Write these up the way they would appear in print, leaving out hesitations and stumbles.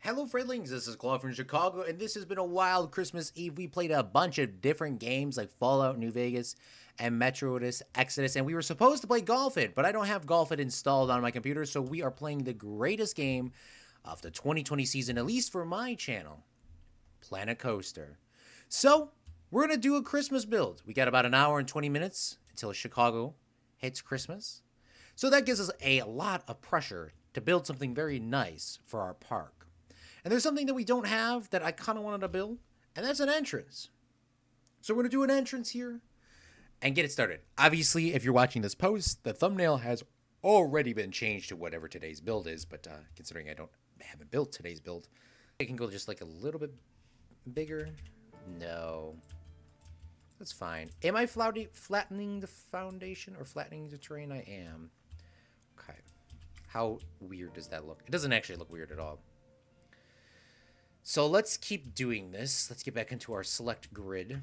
Hello, friendlings. This is Claude from Chicago, and this has been a wild Christmas Eve. We played a bunch of different games like Fallout New Vegas and Metro Exodus, and we were supposed to play Golf It, but I don't have Golf It installed on my computer, so we are playing the greatest game of the 2020 season, at least for my channel, Planet Coaster. So, we're going to do a Christmas build. We got about an hour and 20 minutes until Chicago hits Christmas. So that gives us a lot of pressure to build something very nice for our park. And there's something that we don't have that I kind of wanted to build, and that's an entrance. So we're going to do an entrance here and get it started. Obviously, if you're watching this post, the thumbnail has already been changed to whatever today's build is, but considering I haven't built today's build, I can go just like a little bit bigger. No. That's fine. Am I flattening the foundation or flattening the terrain? I am. Okay. How weird does that look? It doesn't actually look weird at all. So let's keep doing this. Let's get back into our select grid. And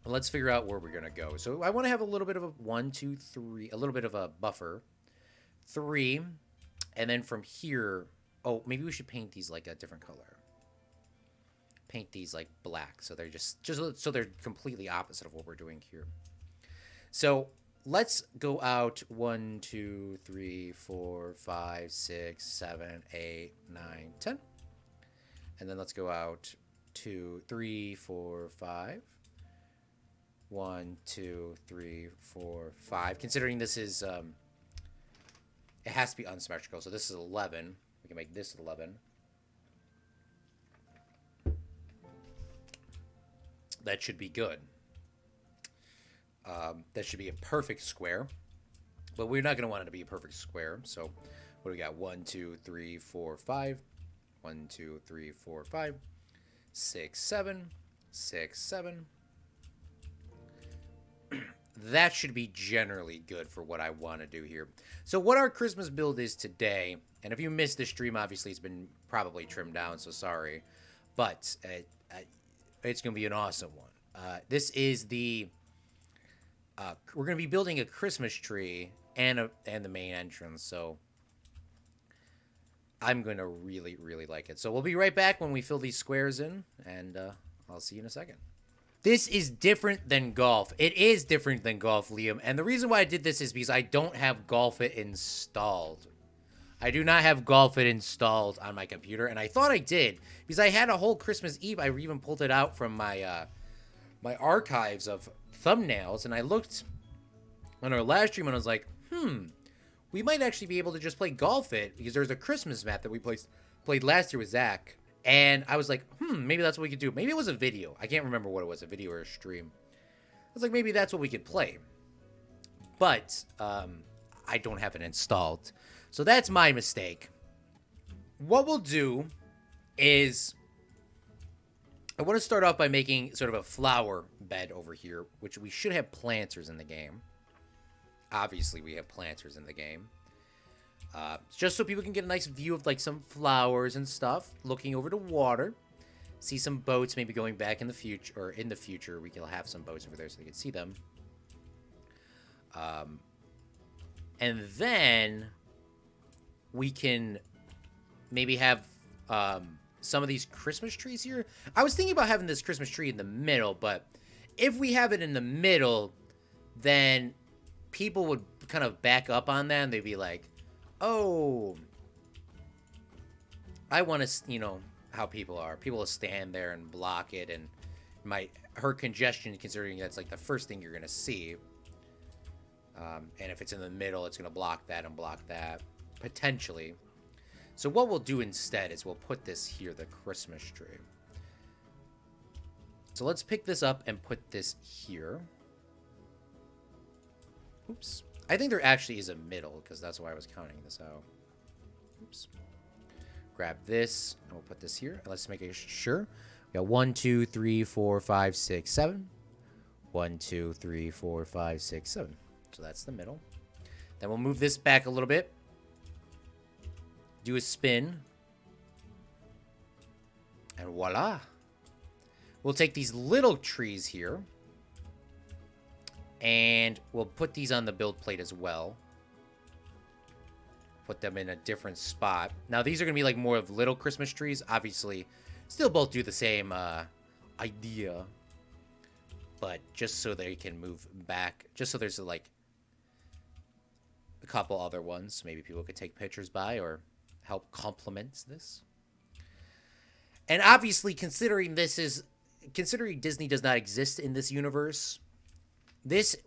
let's figure out where we're going to go. So I want to have a little bit of a 1, 2, 3, a little bit of a buffer. 3. And then from here, oh, maybe we should paint these like a different color. Paint these like black. So they're just so they're completely opposite of what we're doing here. So let's go out 1, 2, 3, 4, 5, 6, 7, 8, 9, 10. And then let's go out 2, 3, 4, 5. 1, 2, 3, 4, 5. Considering this is, it has to be unsymmetrical. So this is 11. We can make this 11. That should be good. That should be a perfect square. But we're not going to want it to be a perfect square. So what do we got? 1, 2, 3, 4, 5. 1, 2, 3, 4, 5, 6, 7, 6, 7. That should be generally good for what I want to do here. So what our Christmas build is today, and if you missed the stream, obviously it's been probably trimmed down, so sorry. But it's going to be an awesome one. This is the... we're going to be building a Christmas tree and the main entrance, so... I'm going to really, really like it. So we'll be right back when we fill these squares in, and I'll see you in a second. This is different than golf. It is different than golf, Liam. And the reason why I did this is because I don't have Golf It installed. I do not have Golf It installed on my computer, and I thought I did because I had a whole Christmas Eve. I even pulled it out from my my archives of thumbnails, and I looked on our last stream, and I was like, we might actually be able to just play Golf It because there's a Christmas map that we played last year with Zach. And I was like, maybe that's what we could do. Maybe it was a video. I can't remember what it was, a video or a stream. I was like, maybe that's what we could play. But I don't have it installed. So that's my mistake. What we'll do is I want to start off by making sort of a flower bed over here, which we should have planters in the game. Obviously, we have planters in the game. Just so people can get a nice view of like some flowers and stuff. Looking over the water. See some boats maybe going back in the future. Or in the future, we can have some boats over there so they can see them. And then we can maybe have some of these Christmas trees here. I was thinking about having this Christmas tree in the middle. But if we have it in the middle, then... people would kind of back up on that, and they'd be like, oh, I want to, you know, how people are. People will stand there and block it, and might hurt congestion, considering that's like the first thing you're going to see. And if it's in the middle, it's going to block that and block that, potentially. So what we'll do instead is we'll put this here, the Christmas tree. So let's pick this up and put this here. Oops. I think there actually is a middle, because that's why I was counting this out. Oops. Grab this, and we'll put this here. And let's make it sure. We got 1, 2, 3, 4, 5, 6, 7. 1, 2, 3, 4, 5, 6, 7. So that's the middle. Then we'll move this back a little bit. Do a spin. And voila. We'll take these little trees here. And we'll put these on the build plate as well. put them in a different spot. Now, these are going to be like more of little Christmas trees. Obviously, still both do the same idea. But just so they can move back. Just so there's like a couple other ones maybe people could take pictures by or help complement this. And obviously, considering Disney does not exist in this universe,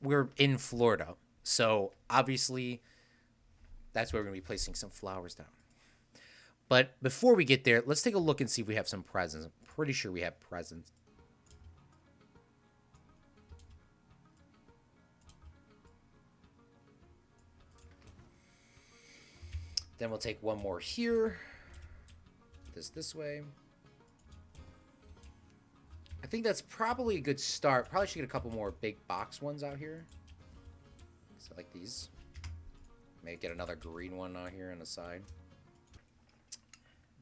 we're in Florida. So, obviously, that's where we're going to be placing some flowers down. But before we get there, let's take a look and see if we have some presents. I'm pretty sure we have presents. Then we'll take one more here. This way. I think that's probably a good start. Probably should get a couple more big box ones out here. So like these. Maybe get another green one out here on the side.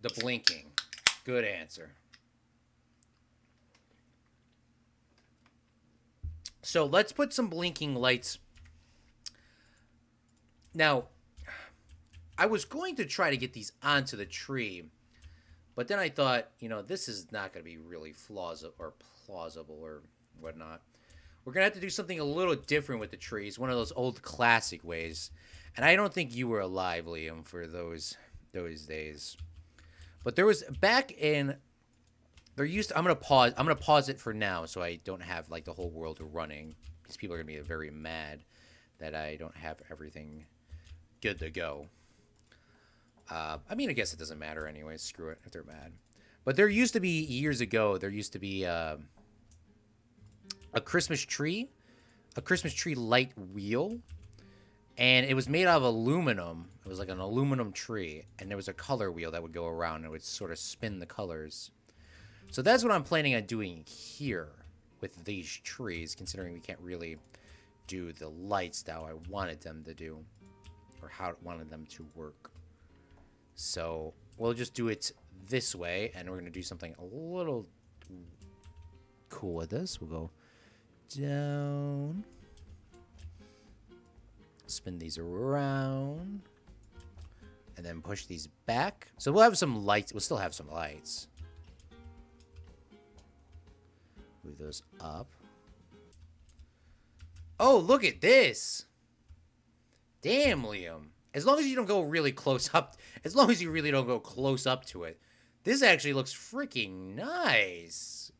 The blinking. Good answer. So let's put some blinking lights. Now, I was going to try to get these onto the tree, but then I thought, this is not going to be really plausible or whatnot. We're going to have to do something a little different with the trees, one of those old classic ways. And I don't think you were alive, Liam, for those days. But there was back in I'm going to pause it for now so I don't have like the whole world running because people are going to be very mad that I don't have everything good to go. I guess it doesn't matter anyway. Screw it if they're mad. But years ago, there used to be a Christmas tree light wheel, and it was made out of aluminum. It was like an aluminum tree, and there was a color wheel that would go around, and it would sort of spin the colors. So that's what I'm planning on doing here with these trees, considering we can't really do the lights how I wanted them to do, or how I wanted them to work. So we'll just do it this way, and we're going to do something a little cool with this. We'll go down, spin these around, and then push these back. So we'll have some lights. We'll still have some lights. Move those up. Oh, look at this. Damn, Liam. As long as you don't go really close up, as long as you really don't go close up to it, this actually looks freaking nice.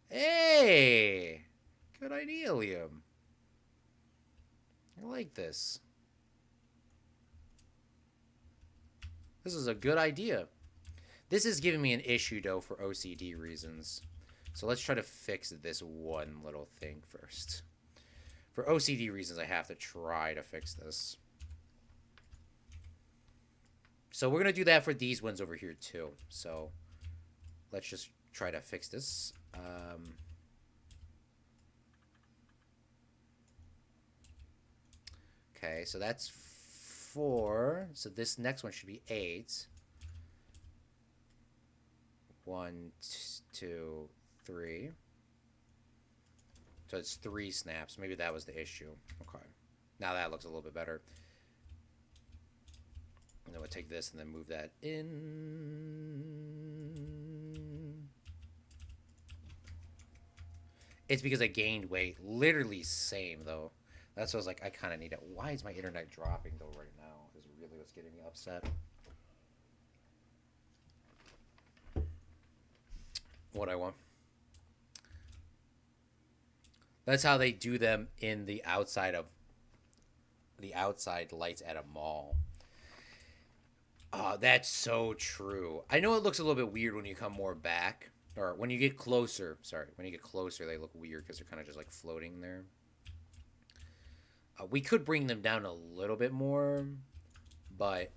Hey, good idea, Liam. I like this. This is a good idea. This is giving me an issue, though, for OCD reasons. So let's try to fix this one little thing first. For OCD reasons, I have to try to fix this. So we're going to do that for these ones over here, too. So let's just try to fix this. Okay, so that's 4. So this next one should be 8. 1, 2, 3. So it's 3 snaps. Maybe that was the issue. Okay. Now that looks a little bit better. And then we'll take this and then move that in. It's because I gained weight. Literally same, though. That's what I was like, I kind of need it. Why is my internet dropping, though, right now? Is really what's getting me upset. What I want. That's how they do them in the outside lights at a mall. Oh, that's so true. I know it looks a little bit weird when you come more back. Or when you get closer. Sorry. When you get closer, they look weird because they're kind of just like floating there. We could bring them down a little bit more. But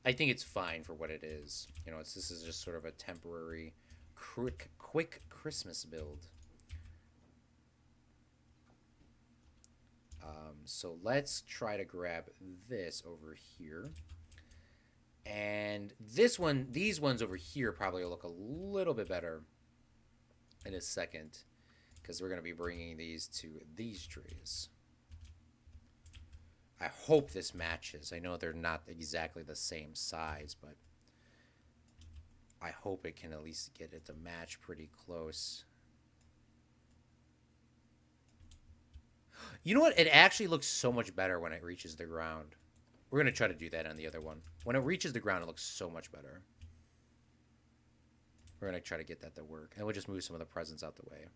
I think it's fine for what it is. This is just sort of a temporary, quick Christmas build. So let's try to grab this over here. And these ones over here probably will look a little bit better in a second, because we're going to be bringing these to these trees. I hope this matches. I know they're not exactly the same size, but I hope it can at least get it to match pretty close. You know what? It actually looks so much better when it reaches the ground. We're going to try to do that on the other one. When it reaches the ground, it looks so much better. We're going to try to get that to work. And we'll just move some of the presents out the way.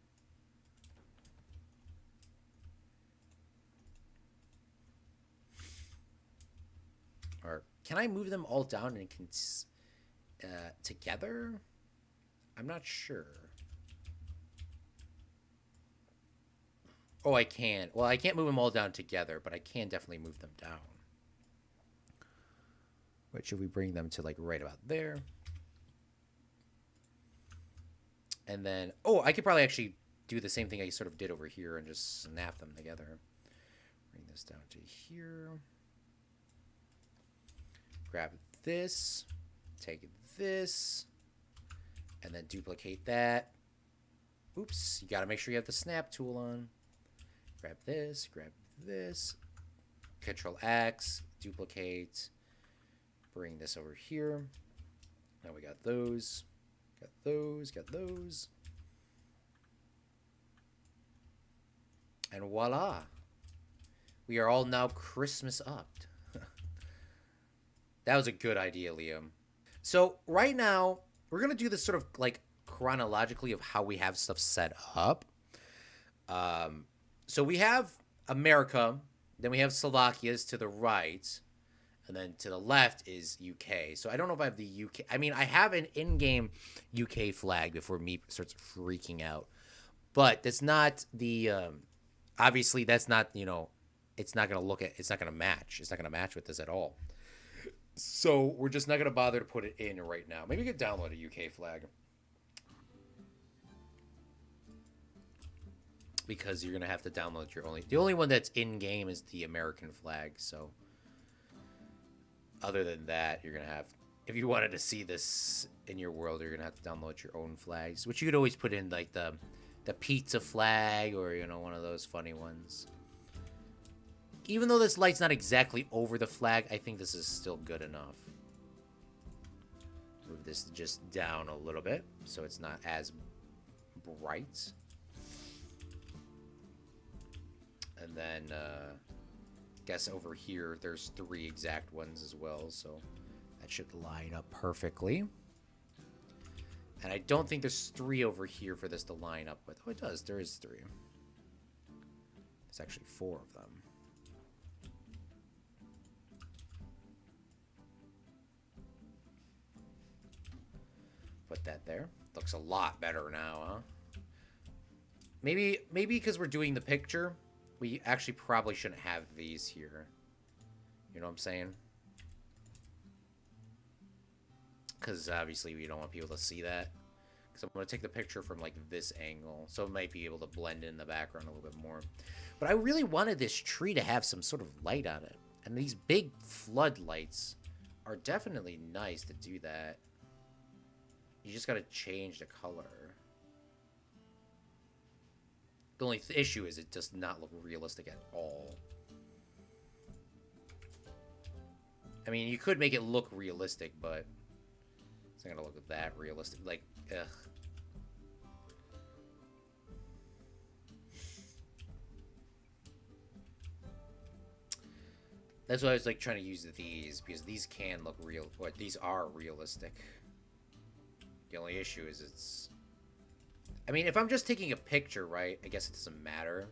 Or can I move them all down and together? I'm not sure. Oh, I can. Well, I can't move them all down together, but I can definitely move them down. What should we bring them to, like, right about there? And then, oh, I could probably actually do the same thing I sort of did over here and just snap them together. Bring this down to here. Grab this. Take this. And then duplicate that. Oops, you got to make sure you have the snap tool on. Grab this, Control X, duplicate, bring this over here. Now we got those, got those. And voila. We are all now Christmas upped. That was a good idea, Liam. So right now, we're going to do this sort of like chronologically of how we have stuff set up. So we have America, then we have Slovakia's to the right, and then to the left is UK. So I don't know if I have the UK. I mean, I have an in-game UK flag before me starts freaking out. But that's not the, obviously that's not, you know, it's not going to match. It's not going to match with this at all. So we're just not going to bother to put it in right now. Maybe we could download a UK flag. Because you're going to have to download the only one that's in-game is the American flag, so other than that, you're going to have, if you wanted to see this in your world, you're going to have to download your own flags, which you could always put in, like, the pizza flag, or, you know, one of those funny ones. Even though this light's not exactly over the flag, I think this is still good enough. Move this just down a little bit, so it's not as bright. And then, guess over here, there's 3 exact ones as well, so that should line up perfectly. And I don't think there's 3 over here for this to line up with. Oh, it does. There is 3. There's actually 4 of them. Put that there. Looks a lot better now, huh? Maybe because we're doing the picture, we actually probably shouldn't have these here. You know what I'm saying? Because obviously we don't want people to see that. Because I'm going to take the picture from, like, this angle. So it might be able to blend in the background a little bit more. But I really wanted this tree to have some sort of light on it. And these big floodlights are definitely nice to do that. You just got to change the color. The only issue is it does not look realistic at all. I mean, you could make it look realistic, but it's not gonna look that realistic. Like, ugh. That's why I was like trying to use these, because these can look real. But these are realistic. The only issue is it's. I mean, if I'm just taking a picture, right, I guess it doesn't matter.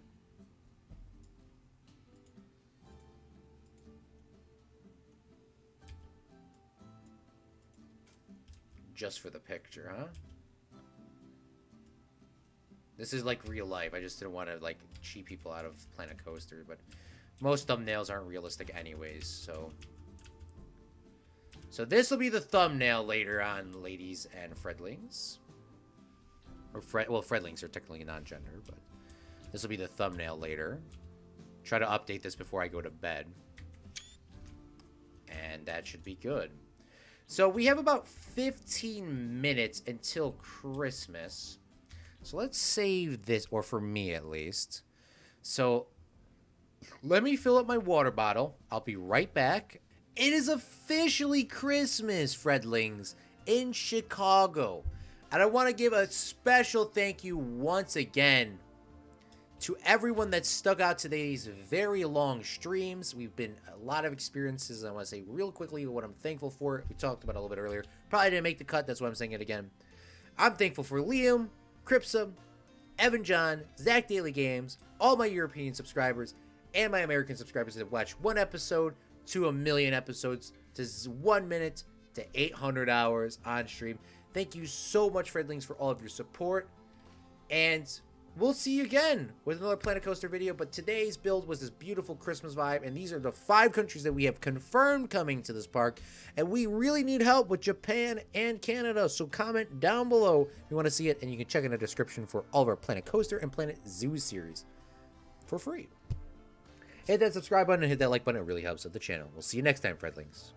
Just for the picture, huh? This is like real life. I just didn't want to, like, cheat people out of Planet Coaster, but most thumbnails aren't realistic anyways, so. So this will be the thumbnail later on, ladies and Fredlings. Or well, Fredlings are technically non-gender, but this will be the thumbnail later. Try to update this before I go to bed. And that should be good. So we have about 15 minutes until Christmas. So let's save this, or for me at least. So Let me fill up my water bottle. I'll be right back. It is officially Christmas, Fredlings, in Chicago. And I want to give a special thank you once again to everyone that stuck out today's very long streams. We've been a lot of experiences. I want to say real quickly what I'm thankful for. We talked about it a little bit earlier. Probably didn't make the cut. That's why I'm saying it again. I'm thankful for Liam, Cripsa, Evan John, Zach Daily Games, all my European subscribers, and my American subscribers that have watched one episode to 1 million episodes to 1 minute to 800 hours on stream. Thank you so much, Fredlings, for all of your support. And we'll see you again with another Planet Coaster video. But today's build was this beautiful Christmas vibe. And these are the 5 countries that we have confirmed coming to this park. And we really need help with Japan and Canada. So comment down below if you want to see it. And you can check in the description for all of our Planet Coaster and Planet Zoo series for free. Hit that subscribe button and hit that like button. It really helps out the channel. We'll see you next time, Fredlings.